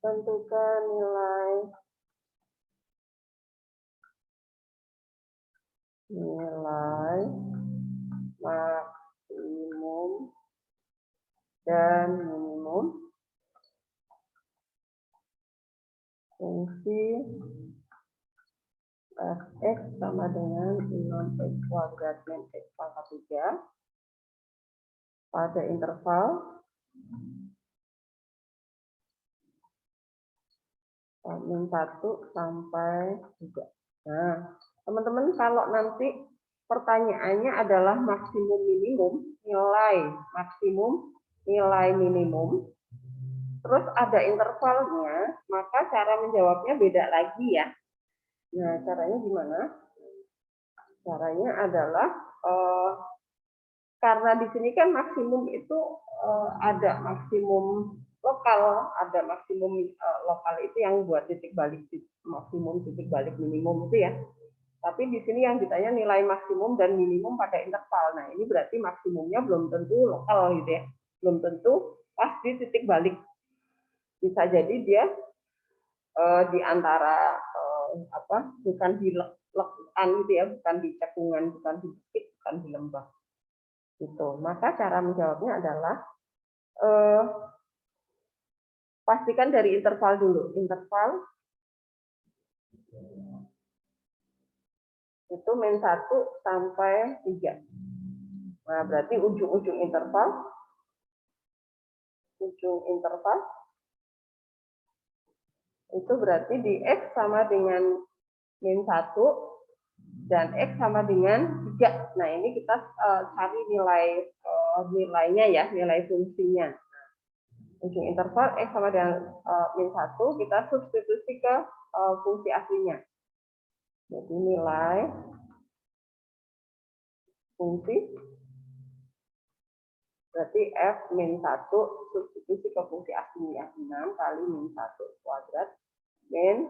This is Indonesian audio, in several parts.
Tentukan nilai maksimum dan minimum fungsi f(x) sama dengan 6x kuadrat min x pangkat 3 pada interval min 1 sampai 3. Nah, teman-teman kalau nanti pertanyaannya adalah maksimum minimum, nilai maksimum, nilai minimum, terus ada intervalnya, maka cara menjawabnya beda lagi ya. Nah, caranya gimana? Caranya adalah karena di sini kan maksimum itu ada maksimum lokal, ada maksimum lokal itu yang buat titik balik maksimum, titik balik minimum itu ya. Tapi di sini yang ditanya nilai maksimum dan minimum pada interval. Nah, ini berarti maksimumnya belum tentu lokal gitu ya. Belum tentu pas di titik balik. Bisa jadi dia di antara bukan di lekuan gitu ya, bukan di cekungan, bukan di bukit, bukan di lembah. Gitu. Maka cara menjawabnya adalah pastikan dari interval dulu. Interval itu min 1 sampai 3. Nah, berarti ujung interval itu berarti di X sama dengan min 1 dan X sama dengan 3. Nah, ini kita cari nilainya ya, nilai fungsinya. Ujung interval X sama dengan min 1, kita substitusi ke fungsi aslinya. Jadi nilai fungsi berarti F min 1 substitusi ke fungsi aslinya. 6 kali min 1 kuadrat min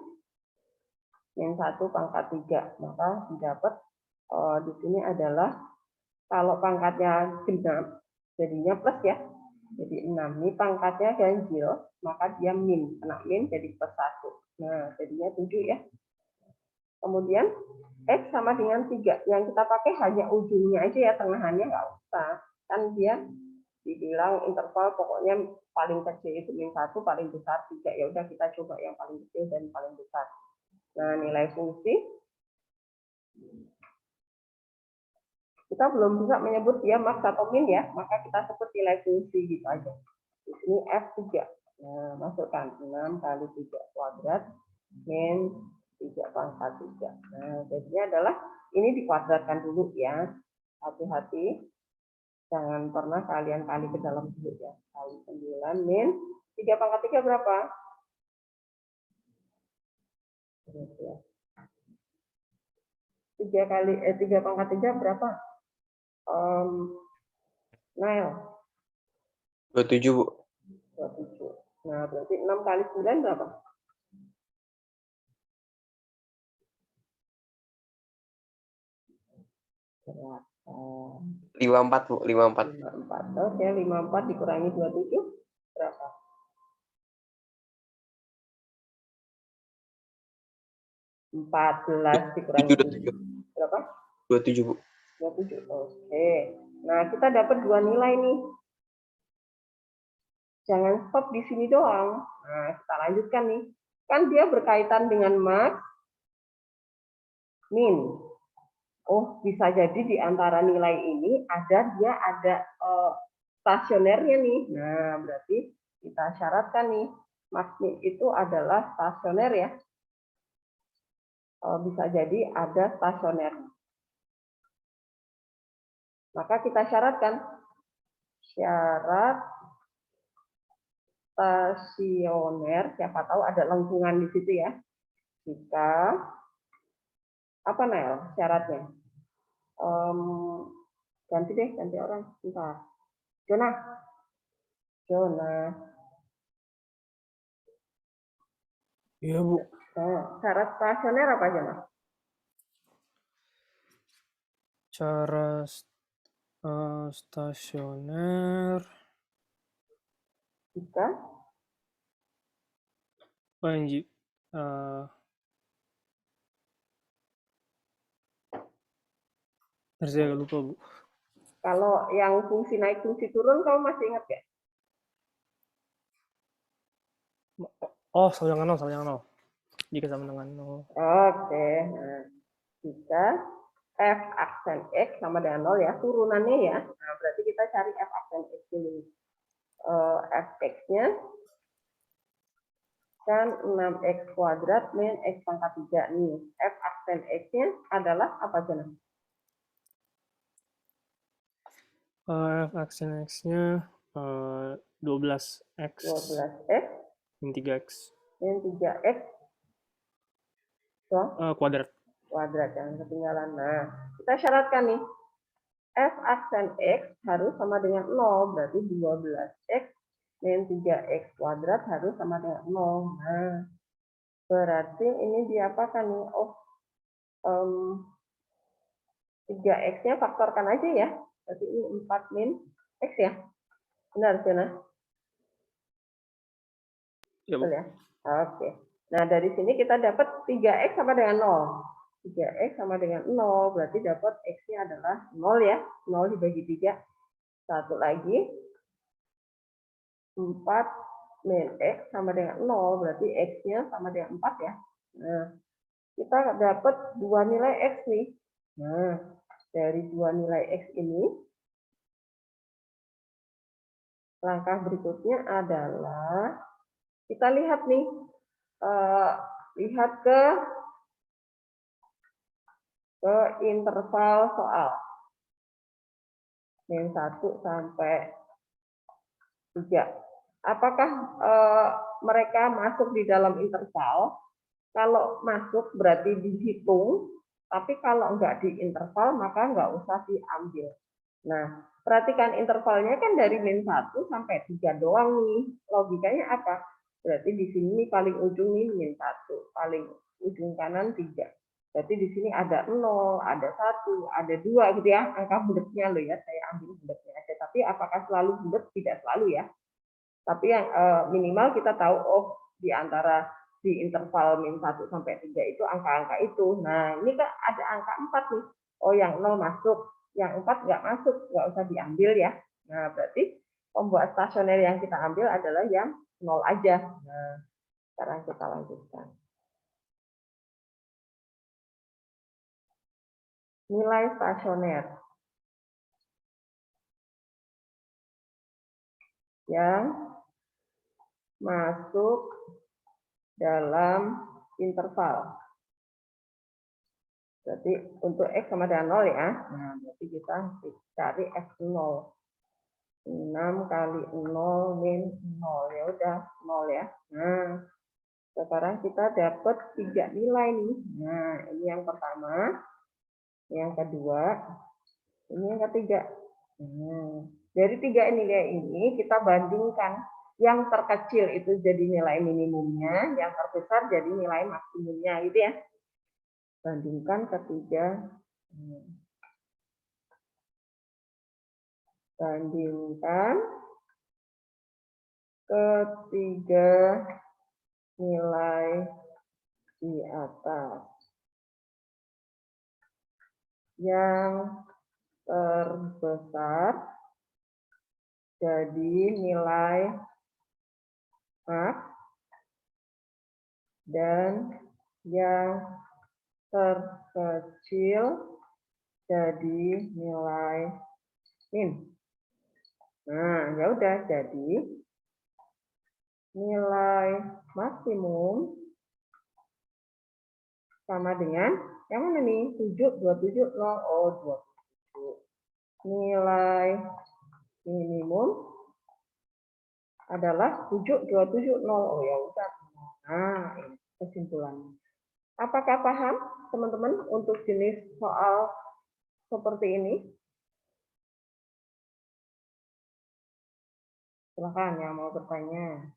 1 pangkat 3. Maka didapat di sini adalah kalau pangkatnya genap jadinya plus ya. Jadi 6. Ini pangkatnya ganjil, maka dia min. Kena min jadi plus 1. Nah, jadinya 7 ya. Kemudian X sama dengan 3. Yang kita pakai hanya ujungnya aja ya, tengahannya nggak usah. Kan dia dibilang interval pokoknya paling kecil itu min 1, paling besar 3. Ya udah kita coba yang paling kecil dan paling besar. Nah, nilai fungsi kita belum bisa menyebut dia max atau min ya, maka kita sebut nilai fungsi gitu aja. Ini F3. Nah, masukkan 6 kali 3 kuadrat min 3 pangkat 3. Nah, jadinya adalah ini dikuadratkan dulu ya. Hati-hati. Jangan pernah kalian kali ke dalam dulu ya. Kali 9 min 3 pangkat 3 berapa? 3 pangkat 3 berapa? Nail. 27, Bu. 27. Nah, berarti 6 kali 9 berapa? 54, Bu. 54. 54. Oke, 54 dikurangi 27 berapa? 14 dikurangi 7 berapa? 27, Bu. 27. Oke. Nah, kita dapat dua nilai nih. Jangan stop di sini doang. Nah, kita lanjutkan nih. Kan dia berkaitan dengan max, min. Oh, bisa jadi di antara nilai ini dia ada stasionernya nih. Nah, berarti kita syaratkan nih, max min itu adalah stasioner ya. Bisa jadi ada stasioner. Maka kita syaratkan syarat stasioner, siapa tahu ada lengkungan di situ ya. Jika apa Nel syaratnya? Ganti orang. Bentar. Jona. Iya, Bu. Syarat stasioner apa Jona? Cara stasioner Jika Lanjut. Saya agak lupa, Bu. Kalau yang fungsi naik, fungsi turun, kamu masih ingat ya? Oh, sama dengan 0, sama dengan 0. Jika sama dengan 0. Oke, nah, jika f aksen x sama dengan 0 ya, turunannya ya. Nah, berarti kita cari f aksen x dulu. Fx-nya kan 6x kuadrat min x pangkat 3 nih. F aksen x-nya adalah apa aja? F aksen x-nya 12x 12x min 3x min 3x so, kuadrat. kuadrat, jangan ketinggalan. Nah, kita syaratkan nih, f aksen x harus sama dengan 0, berarti 12x min 3x kuadrat harus sama dengan 0. Nah, berarti ini diapakan nih? Oh, 3x-nya faktorkan aja ya. Berarti ini 4 min x ya. Benar, Jana? Ya, Bu. Betul ya? Oke. Nah, dari sini kita dapat 3x sama dengan 0. 3x sama dengan 0, berarti dapat x-nya adalah 0 ya. 0 dibagi 3. Satu lagi, 4 min x sama dengan 0, berarti x-nya sama dengan 4 ya. Nah, kita dapat dua nilai x nih. Nah, dari dua nilai x ini, langkah berikutnya adalah kita lihat nih, lihat ke interval soal. Min 1 sampai 3. Apakah mereka masuk di dalam interval? Kalau masuk berarti dihitung, tapi kalau enggak di interval maka enggak usah diambil. Nah, perhatikan intervalnya kan dari min 1 sampai 3 doang nih. Logikanya apa? Berarti di sini paling ujung nih min 1, paling ujung kanan 3. Berarti di sini ada 0, ada 1, ada 2 gitu ya. Angka bulatnya loh ya, saya ambil bulatnya aja. Tapi apakah selalu bulat? Tidak selalu ya. Tapi yang minimal kita tahu, oh di antara di interval min 1 sampai 3 itu angka-angka itu. Nah, ini kan ada angka 4 nih. Oh, yang 0 masuk, yang 4 nggak masuk, nggak usah diambil ya. Nah, berarti pembuat stasioner yang kita ambil adalah yang 0 aja. Nah, sekarang kita lanjutkan. Nilai stasioner yang masuk dalam interval. Berarti untuk X sama dengan 0 ya. Nah, berarti kita cari X0. 6 kali 0 min 0. Ya udah, 0 ya. Nah, sekarang kita dapat 3 nilai nih. Nah, ini yang pertama. Yang kedua. Ini yang ketiga. Dari 3 nilai ini kita bandingkan. Yang terkecil itu jadi nilai minimumnya, yang terbesar jadi nilai maksimumnya gitu ya. Bandingkan ketiga. Bandingkan ketiga nilai di atas. Yang terbesar jadi nilai max dan yang terkecil jadi nilai min. Nah, ya udah, jadi nilai maksimum sama dengan yang mana nih? 7, 27, 0, oh 27. Nilai minimum adalah 7, 27, 0. Oh ya udah. Nah, ini kesimpulannya. Apakah paham teman-teman untuk jenis soal seperti ini? Silakan yang mau bertanya.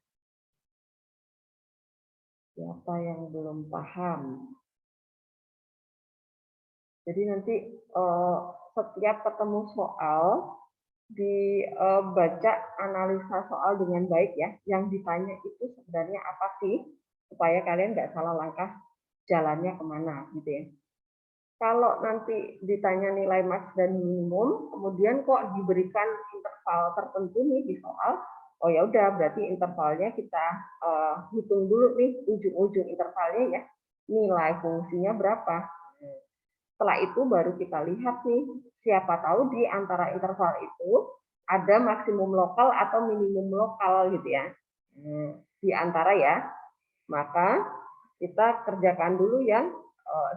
Siapa yang belum paham? Jadi nanti setiap ketemu soal dibaca analisa soal dengan baik ya. Yang ditanya itu sebenarnya apa sih? supaya kalian nggak salah langkah jalannya kemana gitu ya. Kalau nanti ditanya nilai maks dan minimum, kemudian kok diberikan interval tertentu nih di soal, oh ya udah berarti intervalnya kita hitung dulu nih ujung-ujung intervalnya ya, nilai fungsinya berapa. Setelah itu baru kita lihat nih, siapa tahu di antara interval itu ada maksimum lokal atau minimum lokal gitu ya. Di antara ya, maka kita kerjakan dulu yang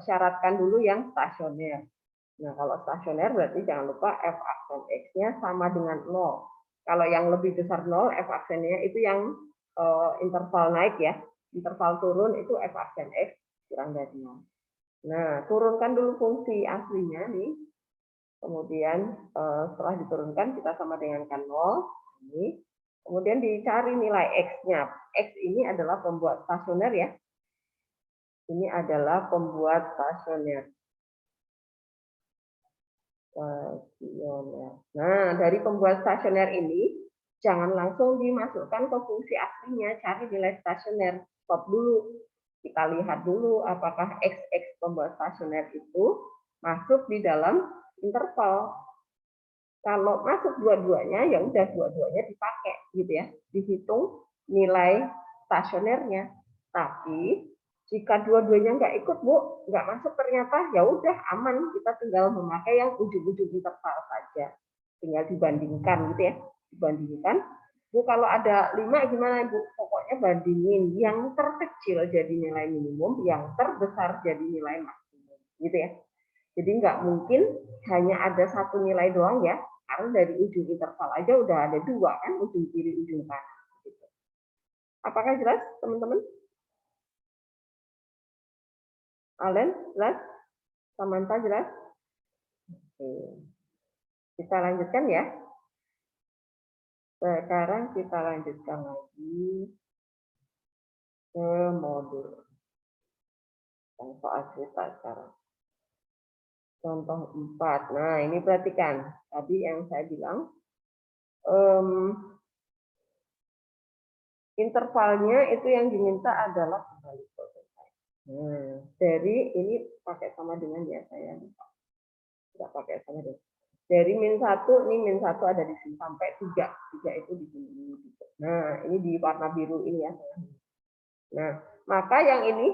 syaratkan dulu yang stasioner. Nah, kalau stasioner berarti jangan lupa f aksen x-nya sama dengan 0. Kalau yang lebih besar 0, f aksennya itu yang interval naik ya. Interval turun itu f aksen x kurang dari 0. Nah, turunkan dulu fungsi aslinya nih. Kemudian setelah diturunkan kita sama dengan kan 0. Ini. Kemudian dicari nilai x-nya. X ini adalah pembuat stasioner ya. Ini adalah pembuat stasioner. Nah, dari pembuat stasioner ini, jangan langsung dimasukkan ke fungsi aslinya, cari nilai stasioner. Stop dulu. Kita lihat dulu apakah x pembuat stasioner itu masuk di dalam interval. Kalau masuk dua-duanya, ya udah dua-duanya dipakai, gitu ya. Dihitung nilai stasionernya. Tapi jika dua-duanya nggak ikut, Bu, nggak masuk ternyata, ya udah aman. Kita tinggal memakai yang ujung-ujung interval saja. Tinggal dibandingkan gitu ya. Dibandingkan. Bu, kalau ada 5 gimana, Bu? Pokoknya bandingin. Yang terkecil jadi nilai minimum, yang terbesar jadi nilai maksimum. Gitu ya. Jadi nggak mungkin hanya ada satu nilai doang ya. Karena dari ujung interval aja udah ada 2 kan, ujung kiri, ujung kanan. Gitu. Apakah jelas, teman-teman? Alen, jelas? Samantha, jelas? Oke. Kita lanjutkan ya. Sekarang kita lanjutkan lagi ke modul. Yang soal cerita sekarang. Contoh 4. Nah, ini perhatikan. Tadi yang saya bilang, intervalnya itu yang diminta adalah kembali selesai. Nah, dari ini pakai sama dengan ya saya. Tidak pakai sama dengan. Dari -1, ini -1 ada di sini sampai 3. 3 itu di sini. Nah, ini di warna biru ini ya. Nah, maka yang ini,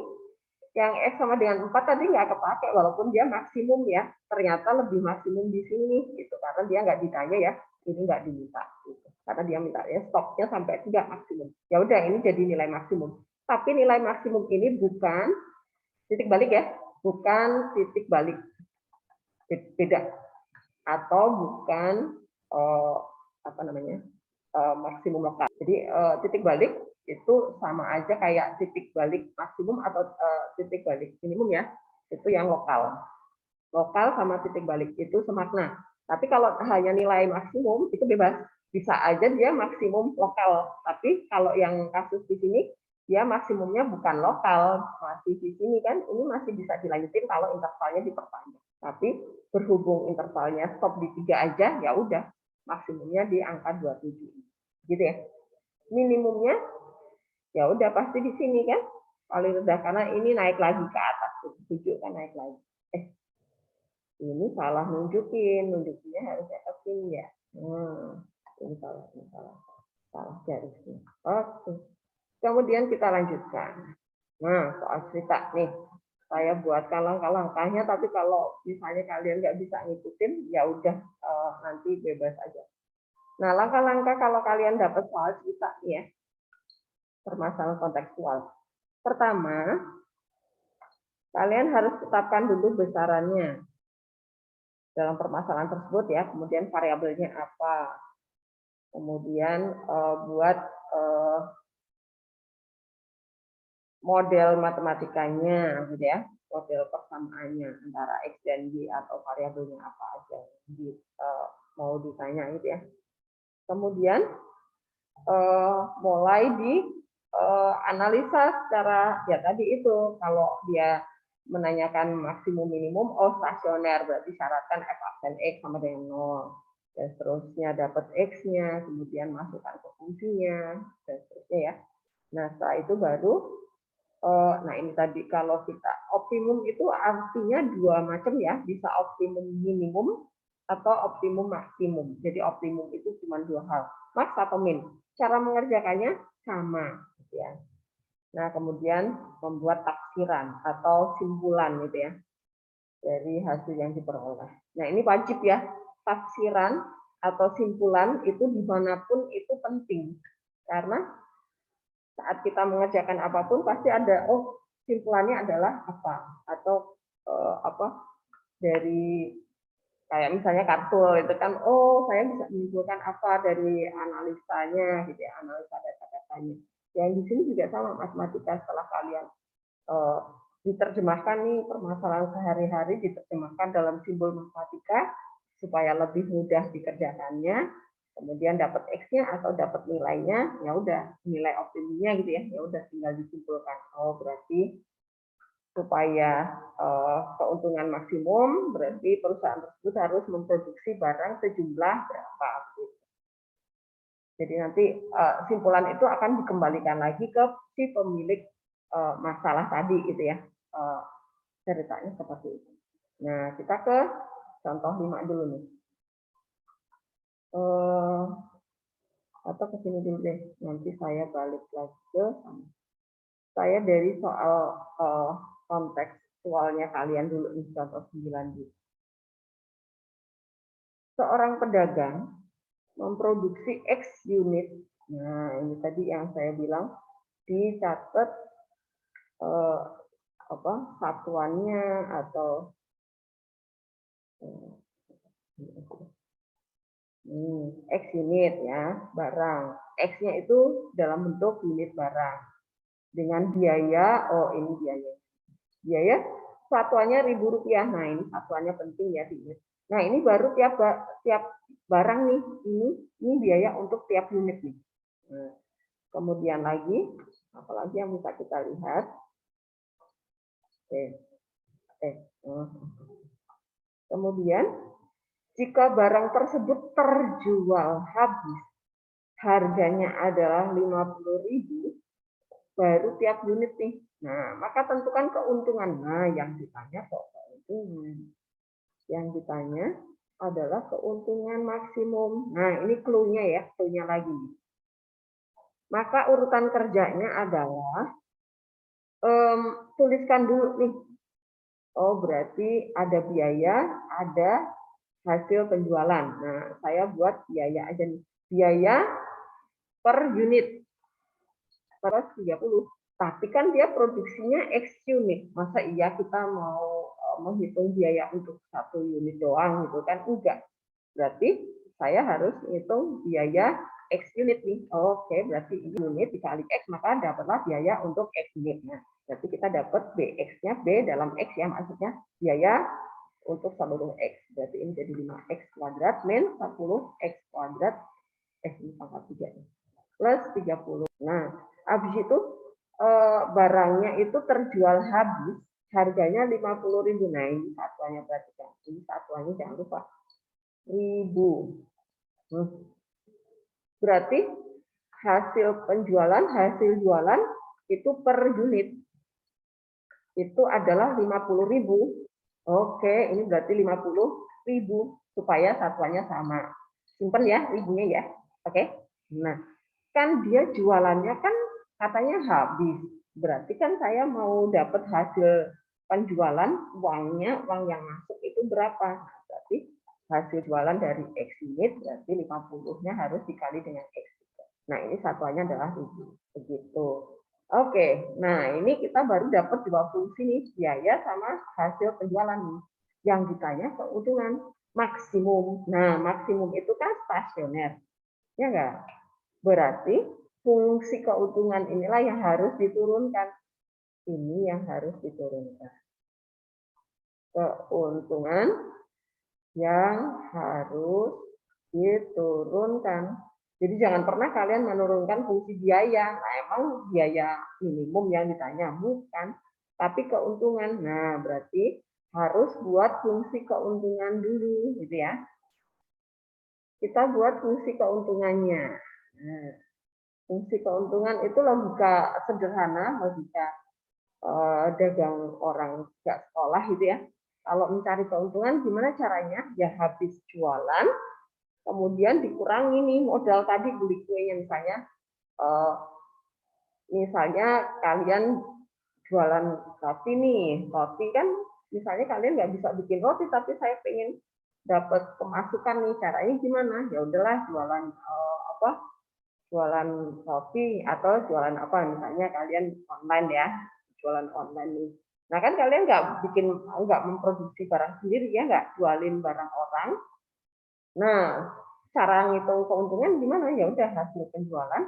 yang X sama dengan 4 tadi nggak kepakai, walaupun dia maksimum ya. Ternyata lebih maksimum di sini, gitu. Karena dia nggak ditanya ya, ini nggak diminta. Gitu. Karena dia minta ya stopnya sampai 3 maksimum. Ya udah, ini jadi nilai maksimum. Tapi nilai maksimum ini bukan titik balik ya, bukan titik balik. Beda. Atau bukan apa namanya maksimum lokal. Jadi titik balik itu sama aja kayak titik balik maksimum atau titik balik minimum ya, itu yang lokal. Lokal sama titik balik itu semakna. Tapi kalau hanya nilai maksimum itu bebas, bisa aja dia maksimum lokal. Tapi kalau yang kasus di sini dia maksimumnya bukan lokal, masih di sini kan, ini masih bisa dilanjutin kalau intervalnya diperpanjang. Tapi berhubung intervalnya stop di 3 aja, ya udah maksimumnya di angka 27. Gitu ya. Minimumnya ya udah pasti di sini kan, paling rendah karena ini naik lagi ke atas, 7 kan naik lagi. Ini salah nunjukinnya harusnya ke sini ya. Ini salah garisnya. Oke. Kemudian kita lanjutkan. Nah, soal cerita nih. Saya buatkan langkah-langkahnya, tapi kalau misalnya kalian nggak bisa ngikutin, ya udah nanti bebas aja. Nah, langkah-langkah kalau kalian dapat soal cerita ya, permasalahan kontekstual. Pertama, kalian harus tetapkan dulu besarannya dalam permasalahan tersebut ya, kemudian variabelnya apa, kemudian buat model matematikanya gitu ya, model persamaannya antara X dan Y atau variabelnya apa aja mau ditanya gitu ya. Kemudian mulai di analisa secara ya tadi itu, kalau dia menanyakan maksimum minimum, oh stasioner berarti syaratkan f aksen X sama dengan 0. Dan seterusnya dapat X-nya, kemudian masukkan ke fungsinya, dan seterusnya ya. Nah, setelah itu baru Nah ini tadi kalau kita optimum itu artinya dua macam ya, bisa optimum minimum atau optimum maksimum. Jadi optimum itu cuma dua hal, max atau min. Cara mengerjakannya sama, gitu ya. Nah kemudian membuat tafsiran atau simpulan gitu ya dari hasil yang diperoleh. Nah ini wajib ya, tafsiran atau simpulan itu dimanapun itu penting karena saat kita mengerjakan apapun pasti ada simpulannya adalah apa atau apa dari kayak misalnya kartul itu kan saya bisa menyimpulkan apa dari analisanya gitu ya, analisa data-datanya. Yang di sini juga sama matematika, setelah kalian diterjemahkan nih permasalahan sehari-hari diterjemahkan dalam simbol matematika supaya lebih mudah dikerjakannya, kemudian dapat X-nya atau dapat nilainya, ya udah nilai optimumnya gitu ya, ya udah tinggal disimpulkan. Berarti supaya keuntungan maksimum, berarti perusahaan tersebut harus memproduksi barang sejumlah berapa. Jadi nanti simpulan itu akan dikembalikan lagi ke si pemilik masalah tadi gitu ya. Ceritanya seperti itu. Nah, kita ke contoh 5 dulu nih. Atau ke sini dulu deh. Nanti saya balik lagi ke sana. Saya dari soal kontekstualnya kalian dulu nih, contoh 9 dulu. Seorang pedagang memproduksi X unit. Nah, ini tadi yang saya bilang dicatat satuannya atau X unit ya barang. X-nya itu dalam bentuk unit barang dengan biaya. Ini biaya. Biaya satuannya Rp1.000. Nah ini satuannya penting ya unit. Nah ini baru tiap barang nih ini biaya untuk tiap unit nih. Nah, kemudian lagi apalagi yang bisa kita lihat. Kemudian jika barang tersebut terjual habis, harganya adalah 50.000 baru tiap unit nih. Nah, maka tentukan keuntungan. Nah, yang ditanya kok keuntungan. Yang ditanya adalah keuntungan maksimum. Nah, ini clue-nya ya, clue-nya lagi. Maka urutan kerjanya adalah tuliskan dulu nih. Berarti ada biaya, ada hasil penjualan. Nah, saya buat biaya aja nih. Biaya per unit. 30. Tapi kan dia produksinya X unit. Masa iya kita mau menghitung biaya untuk 1 unit doang gitu kan? Enggak. Berarti saya harus hitung biaya X unit nih. Oke, berarti unit dikali X maka dapatlah biaya untuk X unitnya. Berarti kita dapat BX-nya B dalam X ya, maksudnya biaya untuk seluruh X. Berarti ini jadi 5X kuadrat min 10X kuadrat X ini pangkat 3 plus 30. Nah, habis itu barangnya itu terjual habis, harganya 50.000. Nah, ini satuannya berarti kan. Ini satuannya jangan lupa. 1.000. Berarti hasil penjualan, hasil jualan itu per unit. Itu adalah 50.000. Oke, ini berarti 50.000 supaya satuannya sama. Simpen ya, ribunya ya. Oke. Nah, kan dia jualannya kan katanya habis. Berarti kan saya mau dapat hasil penjualan, uang yang masuk itu berapa? Berarti hasil jualan dari X unit, berarti 50-nya harus dikali dengan X. Nah, ini satuannya adalah 1.000. Begitu. Oke, nah ini kita baru dapat dua fungsi nih, biaya sama hasil penjualan nih. Yang ditanya keuntungan maksimum. Nah, maksimum itu kan stasioner. Ya enggak? Berarti fungsi keuntungan inilah yang harus diturunkan. Ini yang harus diturunkan. Keuntungan yang harus diturunkan. Jadi jangan pernah kalian menurunkan fungsi biaya. Nah, emang biaya minimum yang ditanya bukan, tapi keuntungan. Nah, berarti harus buat fungsi keuntungan dulu, gitu ya. Kita buat fungsi keuntungannya. Nah, fungsi keuntungan itu logika sederhana, logika dagang orang nggak sekolah gitu ya. Kalau mencari keuntungan gimana caranya? Ya habis jualan, kemudian dikurangi nih modal tadi beli kuenya misalnya kalian jualan roti nih, roti kan misalnya kalian nggak bisa bikin roti tapi saya pengen dapat pemasukan nih, caranya gimana? Ya udahlah jualan jualan roti atau jualan apa, misalnya kalian online ya, jualan online nih. Nah kan kalian nggak memproduksi barang sendiri ya, nggak jualin barang orang. Nah cara ngitung keuntungan gimana? Ya udah hasil penjualan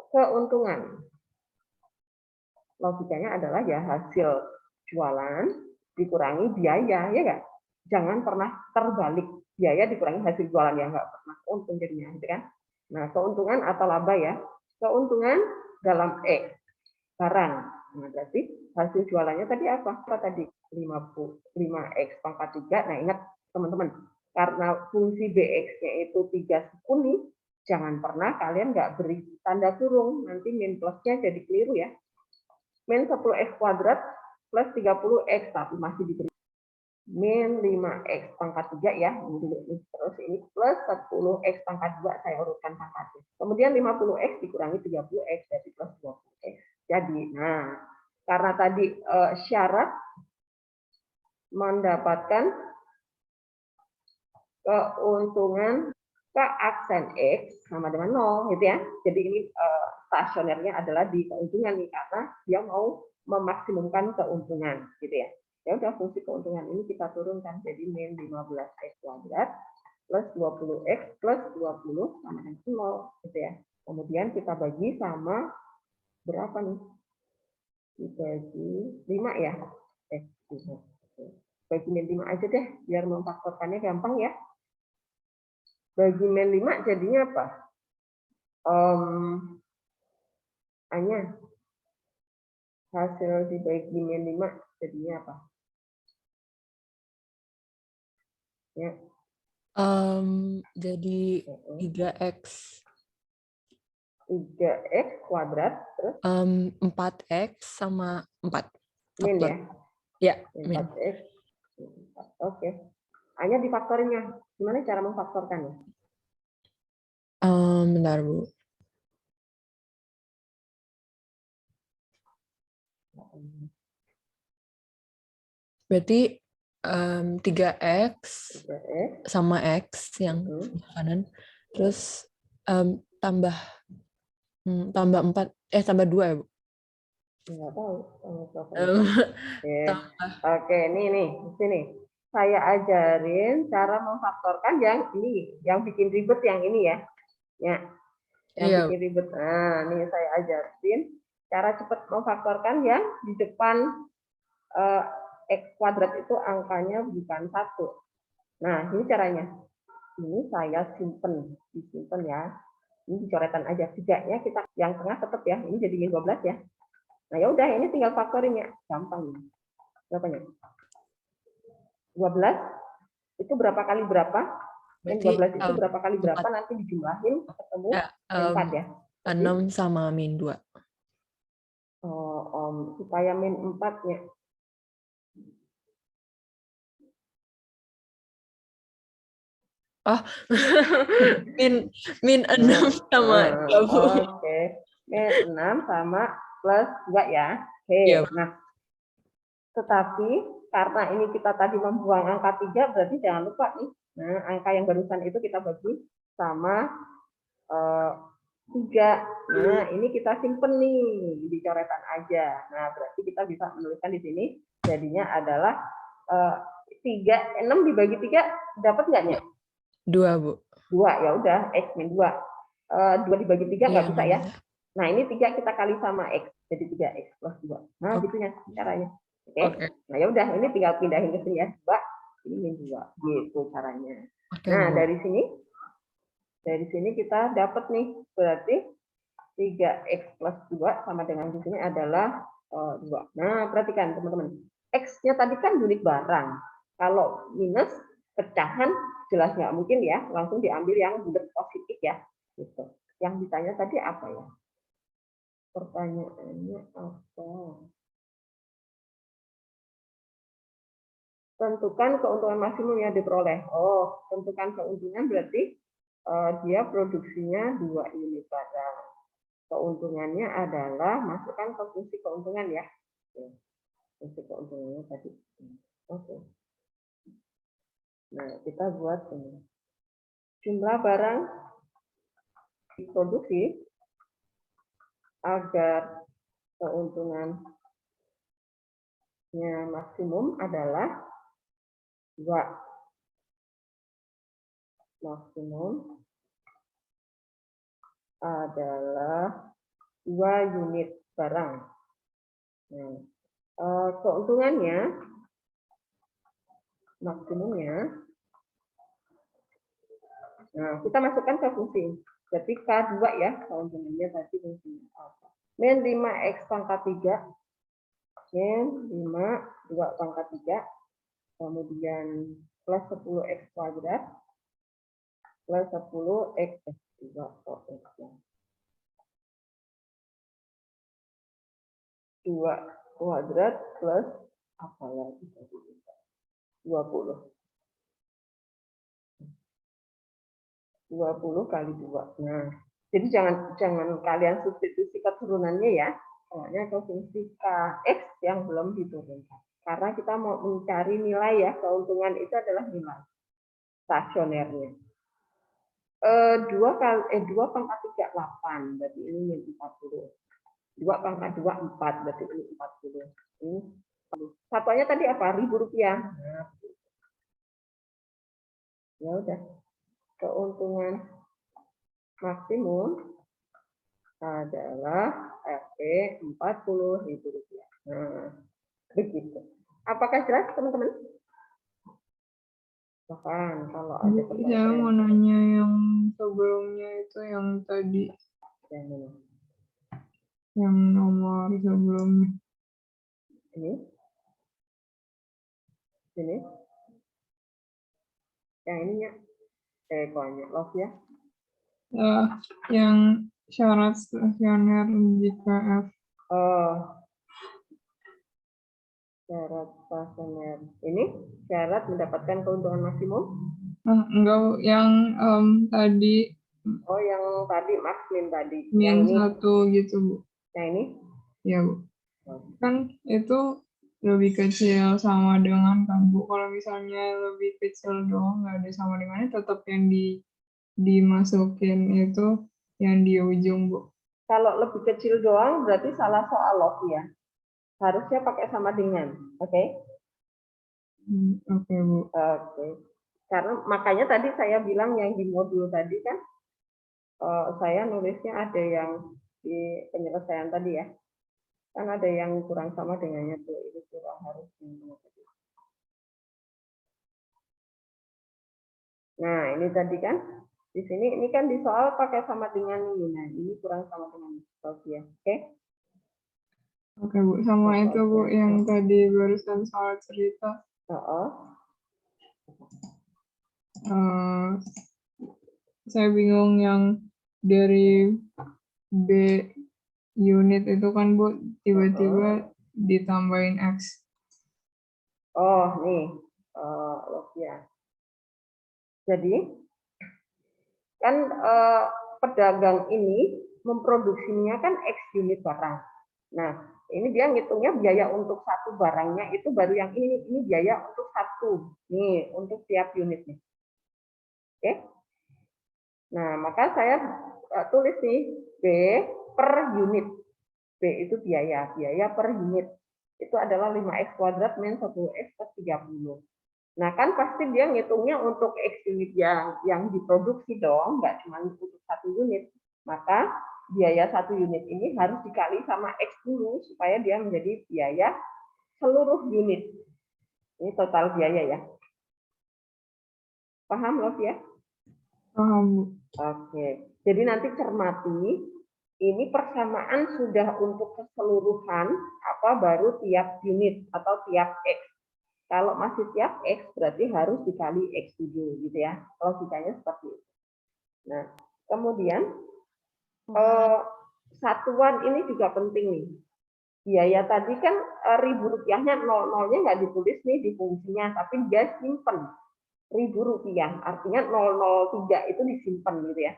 keuntungan. Logikanya adalah ya hasil jualan dikurangi biaya, ya nggak? Jangan pernah terbalik, biaya dikurangi hasil jualan, ya nggak pernah untung jadinya, gitu kan? Nah, keuntungan atau laba ya. Keuntungan dalam barang. Nah, berarti hasil jualannya tadi apa? Apa tadi? 5x pangkat 3. Nah, ingat teman-teman, karena fungsi bx-nya itu 3 sukun nih, jangan pernah kalian nggak beri tanda kurung, nanti min plusnya jadi keliru ya. Min 10x kuadrat plus 30x, tapi masih diberi min 5x pangkat 3 ya, terus ini plus 10x pangkat 2, saya urutkan pangkatnya. Kemudian 50x dikurangi 30x, jadi plus 20x. Jadi, nah, karena tadi syarat mendapatkan keuntungan ke aksen X sama dengan 0 gitu ya. Jadi ini stasionernya adalah di keuntungan nih, karena dia mau memaksimumkan keuntungan gitu ya. Ya udah, fungsi keuntungan ini kita turunkan jadi min 15x kuadrat plus 20x plus 20 sama dengan 0 gitu ya. Kemudian kita bagi sama berapa nih? Dibagi 5 ya. Bagi min 5 aja deh biar memfaktorkannya gampang ya. Bagi min 5 jadinya apa? A-nya hasil dibagi min 5 jadinya apa? Ya. Jadi 3x. 3x kuadrat terus 4x sama 4. min ya? Ya, min. 4x. Oke. A-nya difaktorinya. Gimana cara memfaktorkannya? Bentar, Bu. Berarti 3x sama x yang kanan, terus tambah 4, tambah 2 ya, Bu? Nggak tahu. Oke, nih, sini. Saya ajarin cara memfaktorkan yang ini, yang bikin ribet yang ini ya. Ya, yang bikin ribet. Nah, nih saya ajarin cara cepat memfaktorkan yang di depan x kuadrat itu angkanya bukan 1. Nah, ini caranya. Ini saya disimpan ya. Ini dicoretan aja. 3-nya kita yang tengah tetap ya. Ini jadi min 12 ya. Nah, ya udah, ini tinggal faktorinnya. Gampang. Berapanya? 12 itu berapa kali berapa? Min 12 itu berapa kali berapa? Nanti dijumlahin ketemu min 4 ya. 6 sama min 2. Supaya min 4-nya. min 6 sama 20. Oke. Min 6 sama plus 2 ya. Oke. Nah, tetapi karena ini kita tadi membuang angka 3, berarti jangan lupa nih. Nah, angka yang barusan itu kita bagi sama 3. Nah, ini kita simpen nih di coretan aja. Nah, berarti kita bisa menuliskan di sini. Jadinya adalah 6 dibagi 3 dapat nggak nya? 2, Bu. 2, ya udah, x min 2. 2 dibagi 3 nggak bisa ya. Nah, ini 3 kita kali sama x, jadi 3x plus 2. Nah, gitunya caranya. Oke. Nah, ya udah, ini tinggal pindahin ke sini ya. 2, ini min 2. Gitu caranya. Nah, dari sini kita dapat nih, berarti 3x plus 2 sama dengan di sini adalah 2. Nah, perhatikan teman-teman. X-nya tadi kan unit barang. Kalau minus pecahan jelas nggak mungkin ya, langsung diambil yang bulat positif ya. Gitu. Yang ditanya tadi apa ya? Pertanyaannya apa? tentukan keuntungan maksimum yang diperoleh. Oh, tentukan keuntungan berarti dia produksinya 2 unit barang. Keuntungannya adalah masukkan ke fungsi keuntungan ya. Fungsi keuntungannya tadi. Oke. Nah, kita buat ini. Jumlah barang diproduksi agar keuntungannya maksimum adalah 2. Maksimum adalah 2 unit barang. Nah, keuntungannya maksimumnya. Nah, kita masukkan ke fungsi. Berarti K2 ya, keuntungannya tadi fungsinya apa? Min 5X pangkat 3. Min 5, 2 pangkat 3. Kemudian plus 10X kuadrat. Plus 10X, 2 X. 2 kuadrat plus apa lagi? 20. 20 kali 2. Nah, jadi jangan kalian substitusi keturunannya ya. Soalnya ke fungsi Kx yang belum diturunkan. Karena kita mau mencari nilai ya, keuntungan itu adalah nilai stasionernya. 2 pangkat 3 8, berarti ini min 40. 2 pangkat 2 4, berarti ini 40. Ini satuannya tadi apa? Rp1.000. Nah, ya udah. Keuntungan maksimum adalah Rp 40.000. Nah, begitu. Apakah jelas teman-teman? Bahkan kalau ada Saya mau nanya yang sebelumnya itu yang tadi, yang nomor sebelumnya. Ini. Yang ininya. Banyak love ya. Yang syarat stasioner jika F. Syarat stasioner. Ini syarat mendapatkan keuntungan maksimum? Enggak, Bu. Yang tadi. Oh, yang tadi maksimum tadi. Min 1 gitu, Bu. Yang ini? Ya, Bu. Kan itu lebih kecil sama dengan kan, Bu. Kalau misalnya lebih kecil doang, nggak ada sama dengannya, tetap yang dimasukin itu yang di ujung, Bu. Kalau lebih kecil doang berarti salah soal log ya. Harusnya pakai sama dengan. Oke? Oke, Bu. Oke. Karena makanya tadi saya bilang yang di modul tadi kan saya nulisnya ada yang di penyelesaian tadi ya. Kan ada yang kurang sama dengannya tuh. Ini kurang harus tadi. Nah, ini tadi kan di sini ini kan di soal pakai sama dengan ini. Nah, ini kurang sama dengan ya. Oke? Oke, Bu. Sama itu, Bu, yang tadi barusan soal cerita. Saya bingung yang dari B unit itu kan, Bu, tiba-tiba ditambahin X. Oh, nih. Ya. Jadi, kan pedagang ini memproduksinya kan X unit barang. Nah, ini dia ngitungnya biaya untuk satu barangnya itu baru yang ini biaya untuk satu. Nih, untuk tiap unit nih. Oke? Nah, maka saya tulis nih B per unit. B itu biaya per unit. Itu adalah 5X kuadrat min 10X plus 30. Nah, kan pasti dia ngitungnya untuk X unit yang diproduksi dong, nggak cuma untuk satu unit. Maka biaya satu unit ini harus dikali sama X dulu, supaya dia menjadi biaya seluruh unit. Ini total biaya ya. Paham, Love ya? Paham. Oke. Jadi nanti cermati, ini persamaan sudah untuk keseluruhan, apa baru tiap unit atau tiap X. Kalau masih tiap X, berarti harus dikali X7, gitu ya. Logikanya seperti itu. Nah, kemudian satuan ini juga penting nih. biaya tadi kan Rp1.000-nya nol-nolnya nggak ditulis nih di fungsinya, tapi dia simpen Rp1.000, artinya 003 itu disimpan gitu ya.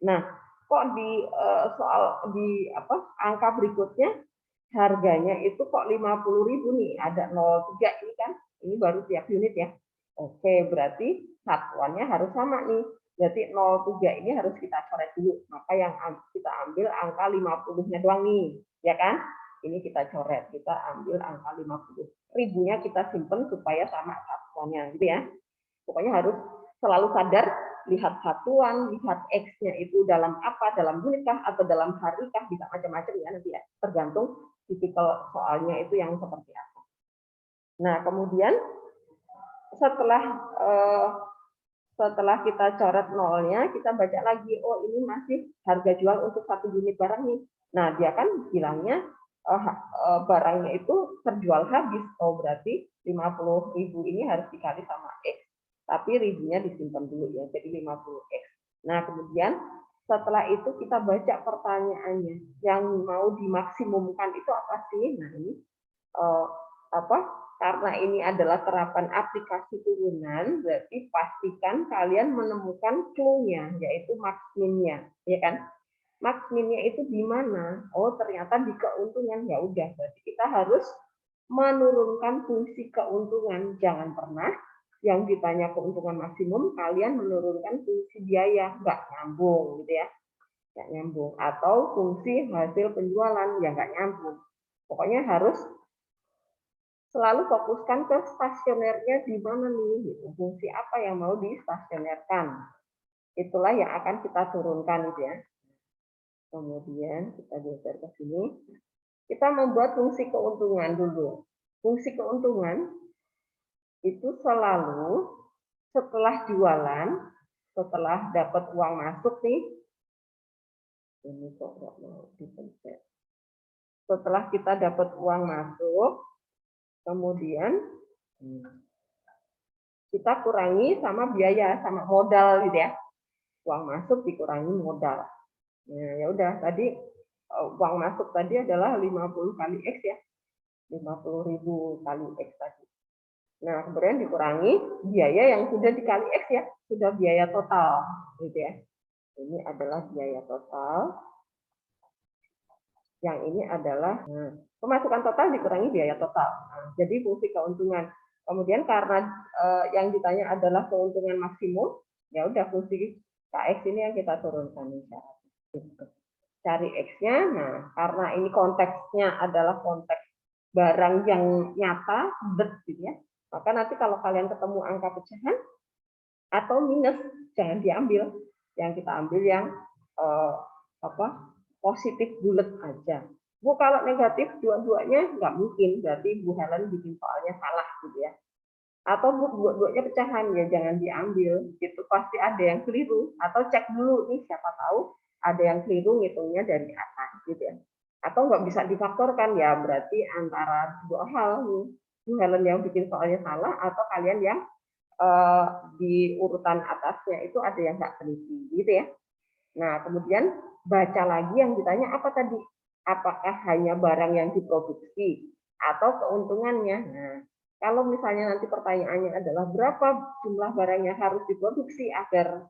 Nah, kok di soal di angka berikutnya harganya itu kok 50.000 nih, ada 03 ini kan, ini baru tiap unit ya. Oke, berarti satuannya harus sama nih. Berarti 03 ini harus kita coret dulu. Maka yang kita ambil angka 50-nya doang nih, ya kan? Ini kita coret, kita ambil angka 50. Ribunya kita simpen supaya sama satuannya gitu ya. Pokoknya harus selalu sadar, lihat satuan, lihat X-nya itu dalam apa, dalam unit kah, atau dalam hari kah, bisa macam-macam ya nanti ya, tergantung tipikal soalnya itu yang seperti apa. Nah, kemudian setelah kita coret nolnya, kita baca lagi, oh ini masih harga jual untuk 1 unit barang nih. Nah, dia kan bilangnya barangnya itu terjual habis, oh berarti 50.000 ini harus dikali sama X, tapi ribunya disimpan dulu ya, jadi 50X. Nah, kemudian setelah itu kita baca pertanyaannya, yang mau dimaksimumkan itu apa sih? Nah, ini karena ini adalah terapan aplikasi turunan, berarti pastikan kalian menemukan clue-nya, yaitu max-min-nya, ya kan? Max-min-nya itu di mana? Oh, ternyata di keuntungan. Ya udah, berarti kita harus menurunkan fungsi keuntungan. Jangan pernah yang ditanya keuntungan maksimum, kalian menurunkan fungsi biaya, nggak nyambung gitu ya, nggak nyambung. Atau fungsi hasil penjualan, ya nggak nyambung. Pokoknya harus selalu fokuskan ke stasionernya di mana nih, gitu. Fungsi apa yang mau distasionerkan. Itulah yang akan kita turunkan gitu ya. Kemudian kita geser ke sini. Kita membuat fungsi keuntungan dulu. Fungsi keuntungan itu selalu setelah jualan, setelah dapat uang masuk nih, ini kok nggak mau dipencet. Setelah kita dapat uang masuk, kemudian kita kurangi sama biaya, sama modal gitu ya. Uang masuk dikurangi modal. Nah, ya udah, tadi uang masuk tadi adalah 50 kali X ya. 50.000 kali X tadi. Nah, kemudian dikurangi biaya yang sudah dikali X ya, sudah biaya total gitu ya. Ini adalah biaya total. Yang ini adalah pemasukan total dikurangi biaya total. Nah, jadi fungsi keuntungan. Kemudian karena yang ditanya adalah keuntungan maksimum, ya udah fungsi KX ini yang kita turunkan. Cari X-nya. Nah, karena ini konteksnya adalah konteks barang yang nyata, gitu ya. Maka nanti kalau kalian ketemu angka pecahan atau minus, jangan diambil. Yang kita ambil yang positif bulat aja. Bu, kalau negatif dua-duanya nggak mungkin, berarti Bu Helen bikin soalnya salah gitu ya. Atau Bu, dua-duanya pecahan, ya jangan diambil. Itu pasti ada yang keliru. Atau cek dulu nih, siapa tahu ada yang keliru ngitungnya dari atas gitu ya. Atau nggak bisa difaktorkan, ya berarti antara dua hal nih. Bu Helen yang bikin soalnya salah, atau kalian yang di urutan atasnya itu ada yang nggak teliti gitu ya. Nah, kemudian baca lagi yang ditanya apa tadi? Apakah hanya barang yang diproduksi atau keuntungannya? Nah, kalau misalnya nanti pertanyaannya adalah berapa jumlah barang yang harus diproduksi agar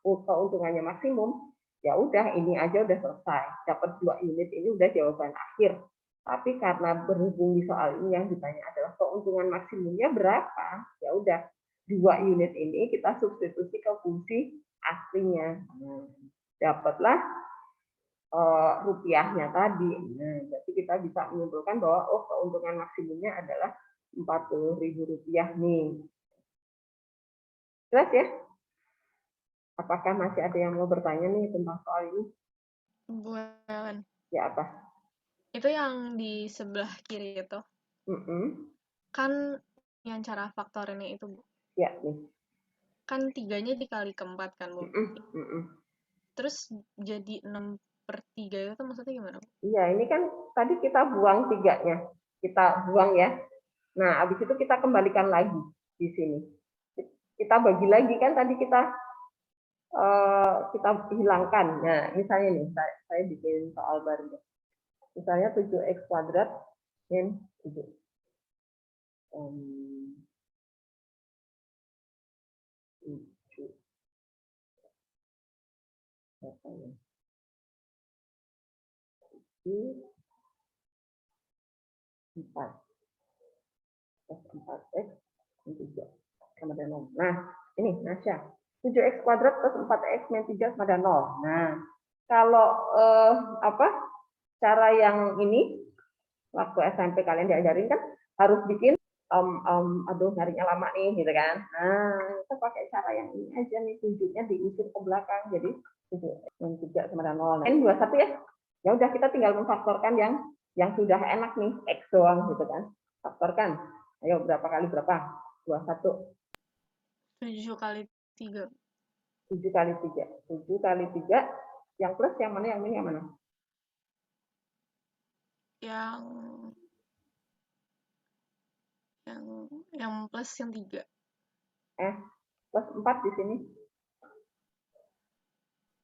keuntungannya maksimum, ya udah ini aja udah selesai. Dapat 2 unit ini udah jawaban akhir. Tapi karena berhubung di soal ini yang ditanya adalah keuntungan maksimumnya berapa, ya udah 2 unit ini kita substitusi ke fungsi aslinya. Dapatlah rupiahnya tadi. Nah, jadi kita bisa menyimpulkan bahwa oh keuntungan maksimumnya adalah Rp40.000 nih. Jelas ya? Apakah masih ada yang mau bertanya nih tentang soal ini? Bu Helen. Ya apa? Itu yang di sebelah kiri itu. Kan yang cara faktorinnya itu, Bu. Ya, nih. Kan 3-nya dikali ke 4 kan, Bu. Terus jadi 6/3 itu maksudnya gimana, Bu? Iya, ini kan tadi kita buang 3-nya. Kita buang ya. Nah, habis itu kita kembalikan lagi di sini. Kita bagi lagi kan tadi kita hilangkan. Nah, misalnya nih, saya bikin soal baru. Misalnya 7x kuadrat min 7. Berapa ya? 4. 4x min 3 sama dengan 0. Nah, ini Nasya. 7x kuadrat plus 4x min 3 sama dengan 0. Nah, kalau cara yang ini waktu SMP kalian diajarin kan harus bikin nyarinya lama nih gitu kan. Nah, kita pakai cara yang ini aja nih, 7-nya diusir ke belakang. Jadi 7x min 3 sama dengan 0. Nah, ini 21 ya. Ya udah kita tinggal memfaktorkan yang sudah enak nih, x doang gitu kan. Faktorkan. Ayo berapa kali berapa? 21. 7 kali 3. 7 kali 3. 7 kali 3. Yang plus yang mana, yang ini yang mana? Yang plus yang 3. Plus 4 di sini.